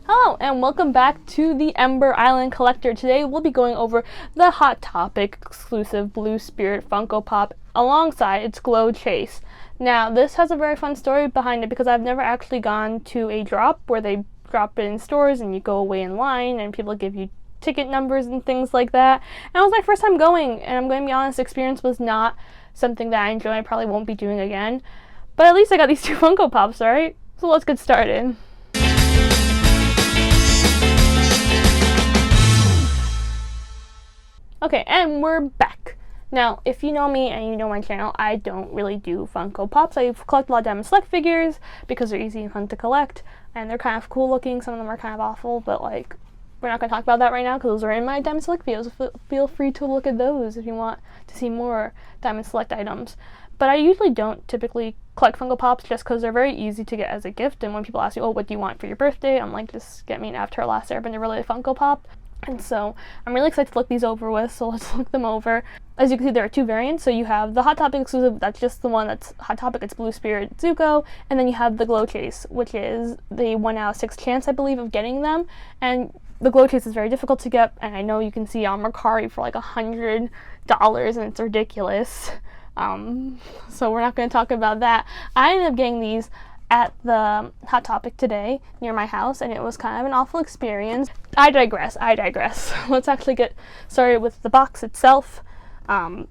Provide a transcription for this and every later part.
Hello and welcome back to the Ember Island Collector. Today we'll be going over the Hot Topic exclusive Blue Spirit Funko Pop alongside its Glow Chase. Now this has a very fun story behind it because I've never actually gone to a drop where they drop it in stores and you go away in line and people give you ticket numbers and things like that. And it was my first time going, and I'm going to be honest, the experience was not something that I enjoy. I probably won't be doing again. But at least I got these two Funko Pops, alright? So let's get started. Okay, and we're back. Now, if you know me and you know my channel, I don't really do Funko Pops. I collect a lot of Diamond Select figures because they're easy and fun to collect, and they're kind of cool looking. Some of them are kind of awful, but like, we're not going to talk about that right now because those are in my Diamond Select videos. Feel free to look at those if you want to see more Diamond Select items. But I usually don't typically collect Funko Pops just because they're very easy to get as a gift, and when people ask you, oh, what do you want for your birthday? I'm like, just get me an Avatar Last Airbender related Funko Pop. And so I'm really excited to look these over with, so let's look them over. As you can see, there are two variants. So you have the Hot Topic exclusive, that's just the one that's Hot Topic, it's Blue Spirit Zuko, and then you have the Glow Chase, which is the 1 out of 6 chance, I believe, of getting them. And the Glow Chase is very difficult to get, and I know you can see on Mercari for like $100, and it's ridiculous. So we're not going to talk about that. I ended up getting these at the Hot Topic today near my house, and it was kind of an awful experience. I digress. Let's actually get started with the box itself. So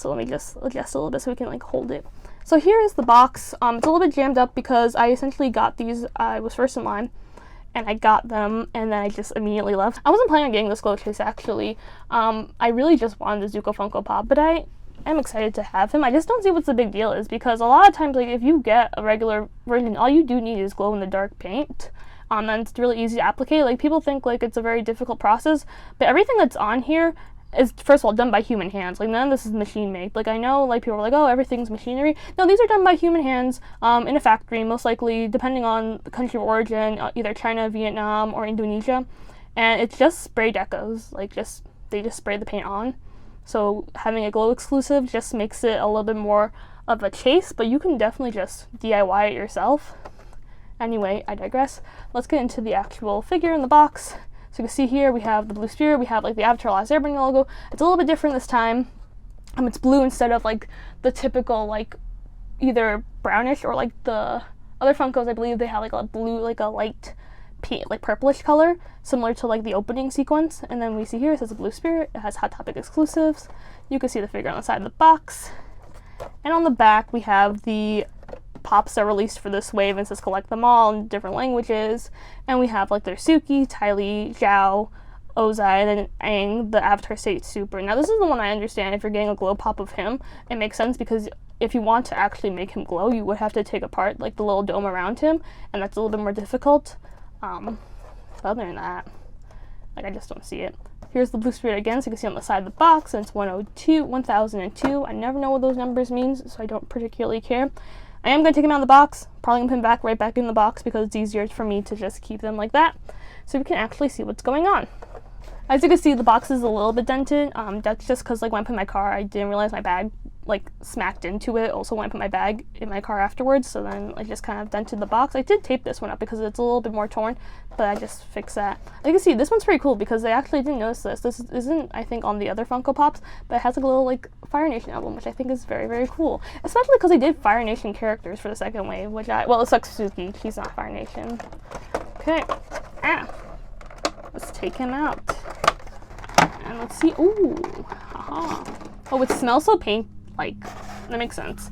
let me just adjust a little bit so we can like hold it. So here is the box. It's a little bit jammed up because I essentially got these, I was first in line and I got them and then I just immediately left. I wasn't planning on getting this Glow Chase actually. I really just wanted the Zuko Funko Pop, but I'm excited to have him. I just don't see what the big deal is because a lot of times, like, if you get a regular version, all you do need is glow in the dark paint. And it's really easy to applicate. Like, people think like it's a very difficult process, but everything that's on here is, first of all, done by human hands. Like, none of this is machine made. Like, I know like people are like, oh, everything's machinery. No, these are done by human hands in a factory, most likely, depending on the country of origin, either China, Vietnam, or Indonesia. And it's just spray decos. Like, they just spray the paint on. So having a Glow exclusive just makes it a little bit more of a chase, but you can definitely just DIY it yourself. Anyway, I digress. Let's get into the actual figure in the box. So you can see here we have the Blue Spirit, we have like the Avatar Last Airbender logo. It's a little bit different this time. It's blue instead of like the typical like either brownish or like the other Funkos. I believe they have like a blue, like a light pink, like purplish color, similar to like the opening sequence. And then we see here it says Blue Spirit. It has Hot Topic exclusives. You can see the figure on the side of the box, and on the back we have the pops that are released for this wave, and it says collect them all in different languages. And we have like their Suki, Tylee, Zhao, Ozai, and then Aang, the Avatar State Super. Now this is the one I understand. If you're getting a glow pop of him, it makes sense because if you want to actually make him glow, you would have to take apart like the little dome around him, and that's a little bit more difficult. Other than that, like, I just don't see it. Here's the Blue Spirit again, so you can see on the side of the box, and it's 1002. I never know what those numbers mean, so I don't particularly care. I am going to take him out of the box, probably going to put him right back in the box because it's easier for me to just keep them like that, so we can actually see what's going on. As you can see, the box is a little bit dented. That's just because like when I put my car, I didn't realize my bag like smacked into it. Also when I put my bag in my car afterwards, so then I just kind of dented the box. I did tape this one up because it's a little bit more torn, but I just fixed that. As you can see, this one's pretty cool because I actually didn't notice this. This isn't, I think, on the other Funko Pops, but it has like a little like Fire Nation emblem, which I think is very, very cool. Especially because they did Fire Nation characters for the second wave, which well, it sucks Suki. She's not Fire Nation. Okay. Let's take him out. And let's see. Ooh. Haha. Oh, it smells so paint-like. That makes sense.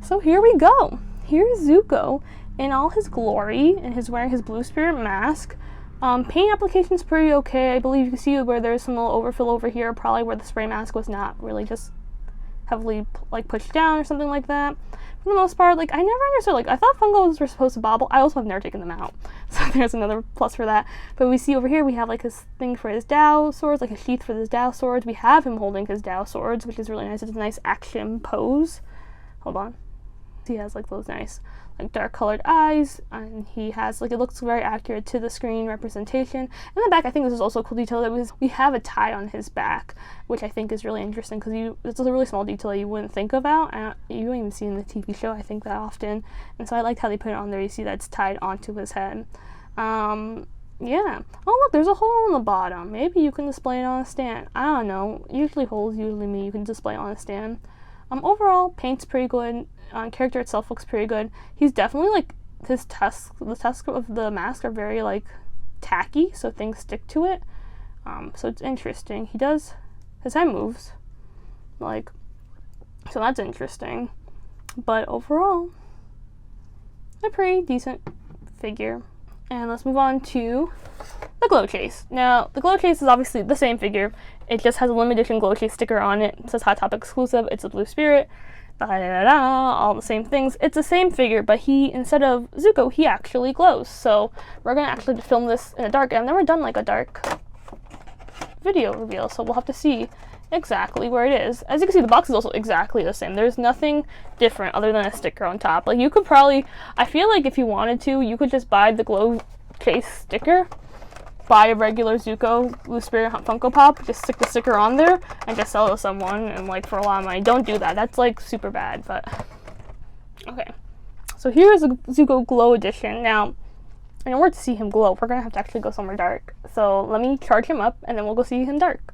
So here we go. Here's Zuko in all his glory, and he's wearing his Blue Spirit mask. Paint application's pretty okay. I believe you can see where there's some little overfill over here, probably where the spray mask was not really just heavily like pushed down or something like that. For the most part, like, I never understood, like, I thought Funkos were supposed to bobble. I also have never taken them out, so there's another plus for that. But we see over here we have like his thing for his Dao swords, like a sheath for his Dao swords. We have him holding his Dao swords, which is really nice. It's a nice action pose. Hold on. He has like those nice like dark colored eyes, and he has like, it looks very accurate to the screen representation. In the back, I think this is also a cool detail that we have a tie on his back, which I think is really interesting because it's a really small detail you wouldn't think about, and you don't even see in the TV show, I think, that often. And so I liked how they put it on there. You see that it's tied onto his head. Yeah. Oh, look, there's a hole in the bottom. Maybe you can display it on a stand. I don't know. Usually holes usually mean you can display it on a stand. Overall, paint's pretty good. Character itself looks pretty good. He's definitely, like, the tusks of the mask are very, like, tacky, so things stick to it. So it's interesting. His head moves. Like, so that's interesting. But overall, a pretty decent figure. And let's move on to the glow chase. Now, the glow chase is obviously the same figure. It just has a limited edition glow chase sticker on it. It says Hot Topic exclusive. It's a blue spirit. All the same things. It's the same figure, but instead of Zuko, he actually glows. So we're gonna actually film this in the dark. I've never done like a dark video reveal, so we'll have to see exactly where it is. As you can see, the box is also exactly the same. There's nothing different other than a sticker on top. Like, you could probably, I feel like if you wanted to, you could just buy the glow chase sticker, buy a regular Zuko Blue Spirit Funko Pop, just stick the sticker on there, and just sell it to someone, and like for a lot of money. Don't do that. That's like super bad, but okay. So here's a Zuko Glow Edition. Now, in order to see him glow, we're gonna have to actually go somewhere dark. So let me charge him up, and then we'll go see him dark.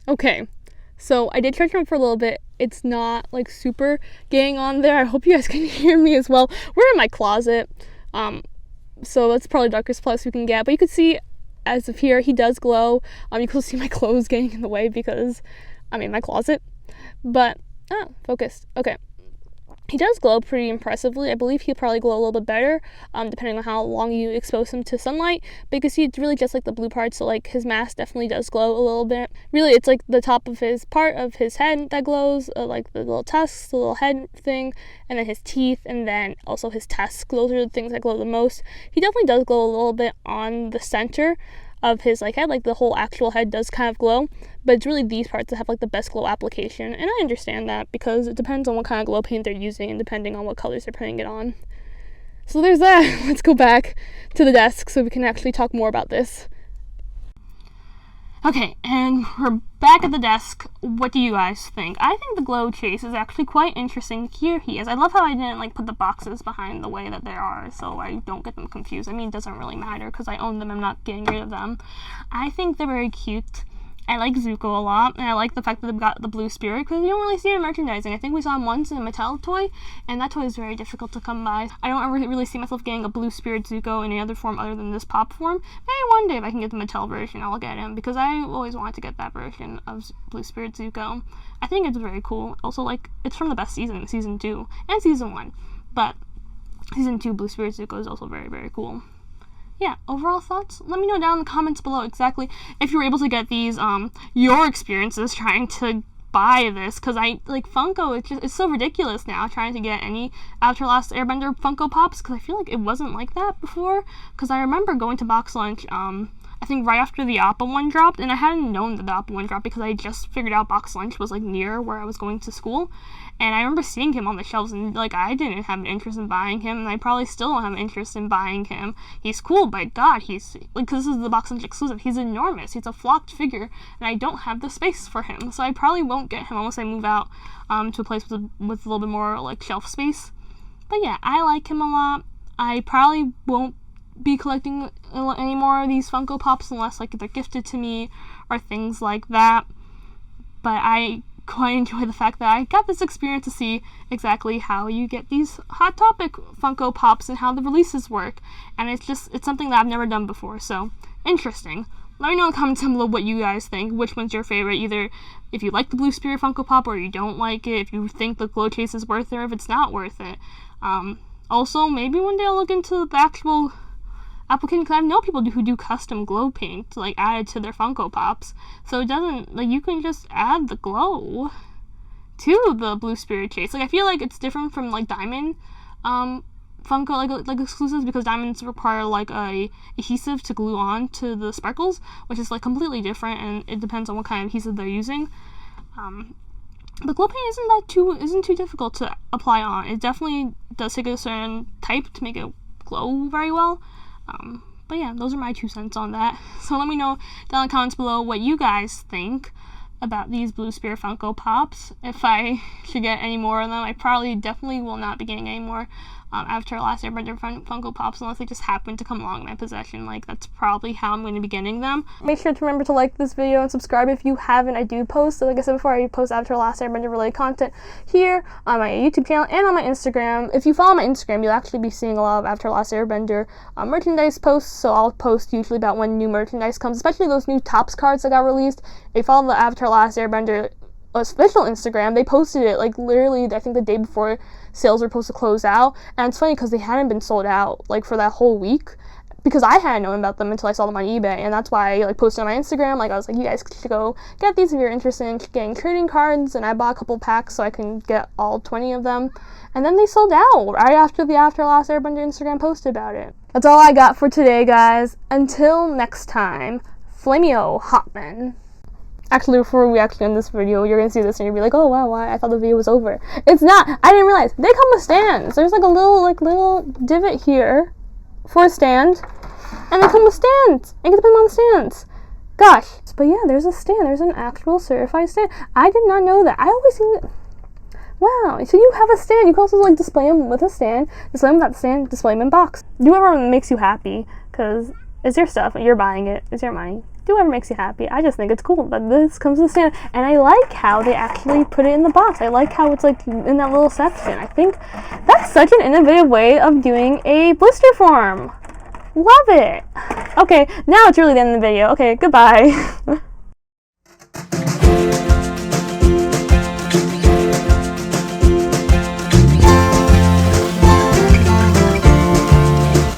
Okay, so I did charge him for a little bit. It's not like super getting on there. I hope you guys can hear me as well. We're in my closet, so that's probably the darkest place we can get. But you can see, as of here, he does glow. You can see my clothes getting in the way because I'm in my closet. But focused. Okay. He does glow pretty impressively. I believe he'll probably glow a little bit better, depending on how long you expose him to sunlight. But you can see it's really just like the blue part, so like his mask definitely does glow a little bit. Really, it's like the top of his part of his head that glows, like the little tusks, the little head thing, and then his teeth, and then also his tusks. Those are the things that glow the most. He definitely does glow a little bit on the center of his like head, like the whole actual head does kind of glow, but it's really these parts that have like the best glow application, and I understand that because it depends on what kind of glow paint they're using and depending on what colors they're putting it on. So there's that. Let's go back to the desk so we can actually talk more about this. Okay, and we're back at the desk. What do you guys think? I think the glow chase is actually quite interesting. Here he is. I love how I didn't like put the boxes behind the way that they are so I don't get them confused. I mean, it doesn't really matter because I own them. I'm not getting rid of them. I think they're very cute. I like Zuko a lot, and I like the fact that they've got the blue spirit because you don't really see it in merchandising. I think we saw him once in a Mattel toy, and that toy is very difficult to come by. I don't ever really see myself getting a blue spirit Zuko in any other form other than this pop form. Maybe one day if I can get the Mattel version, I'll get him because I always wanted to get that version of blue spirit Zuko. I think it's very cool. Also, like, it's from the best season, season 2 and season 1, but season 2 blue spirit Zuko is also very, very cool. Yeah, overall thoughts? Let me know down in the comments below exactly if you were able to get these, your experiences trying to buy this, because I, like, Funko, it's so ridiculous now trying to get any Avatar Last Airbender Funko Pops, because I feel like it wasn't like that before, because I remember going to Box Lunch, I think right after the Appa one dropped, and I hadn't known that the Appa one dropped because I just figured out Box Lunch was, like, near where I was going to school, and I remember seeing him on the shelves, and, like, I didn't have an interest in buying him, and I probably still don't have an interest in buying him. He's cool, but God, he's, like, because this is the Box Lunch exclusive, he's enormous, he's a flocked figure, and I don't have the space for him, so I probably won't get him unless I move out, to a place with a little bit more, like, shelf space. But yeah, I like him a lot. I probably won't be collecting any more of these Funko Pops unless, like, they're gifted to me or things like that. But I quite enjoy the fact that I got this experience to see exactly how you get these Hot Topic Funko Pops and how the releases work. And it's something that I've never done before, so interesting. Let me know in the comments down below what you guys think, which one's your favorite, either if you like the Blue Spirit Funko Pop or you don't like it, if you think the glow chase is worth it or if it's not worth it. Also, maybe one day I'll look into the actual application, because I know people who do custom glow paint, like, added to their Funko Pops, so it doesn't, like, you can just add the glow to the Blue Spirit chase. Like, I feel like it's different from, like, Diamond Funko, like exclusives, because Diamonds require, like, a adhesive to glue on to the sparkles, which is, like, completely different, and it depends on what kind of adhesive they're using. But glow paint isn't too difficult to apply on. It definitely does take a certain type to make it glow very well. But yeah, those are my 2 cents on that. So let me know down in the comments below what you guys think about these Blue Spirit Funko Pops. If I should get any more of them, I probably definitely will not be getting any more. Avatar Last Airbender Funko Pops unless they just happen to come along in my possession. Like, that's probably how I'm going to be getting them. Make sure to remember to like this video and subscribe if you haven't. I do post, so like I said before, I post Avatar Last Airbender related content here on my YouTube channel and on my Instagram. If you follow my Instagram, you'll actually be seeing a lot of Avatar Last Airbender merchandise posts, so I'll post usually about when new merchandise comes, especially those new Topps cards that got released. If you follow the Avatar Last Airbender official Instagram, they posted it like literally I think the day before sales were supposed to close out, and it's funny because they hadn't been sold out like for that whole week, because I hadn't known about them until I saw them on eBay, and that's why I like posted on my Instagram. Like, I was like, you guys should go get these if you're interested in getting trading cards, and I bought a couple packs so I can get all 20 of them, and then they sold out right after the After Last Airbender Instagram posted about it. That's all I got for today, guys. Until next time, Flameo Hotman. Actually, before we actually end this video, you're gonna see this and you'll be like, oh wow, why? I thought the video was over. It's not! I didn't realize. They come with stands. There's like a little divot here for a stand. And they come with stands. And you can put them on the stands. Gosh. But yeah, there's a stand. There's an actual certified stand. I did not know that. I always think that. Wow, so you have a stand. You can also like display them with a stand, display them without the stand, display them in box. Do whatever makes you happy, because it's your stuff, you're buying it, it's your money. Do whatever makes you happy. I just think it's cool that this comes with a stand, and I like how they actually put it in the box. I like how it's like in that little section. I think that's such an innovative way of doing a blister form. Love it. Okay, now it's really the end of the video. Okay, goodbye.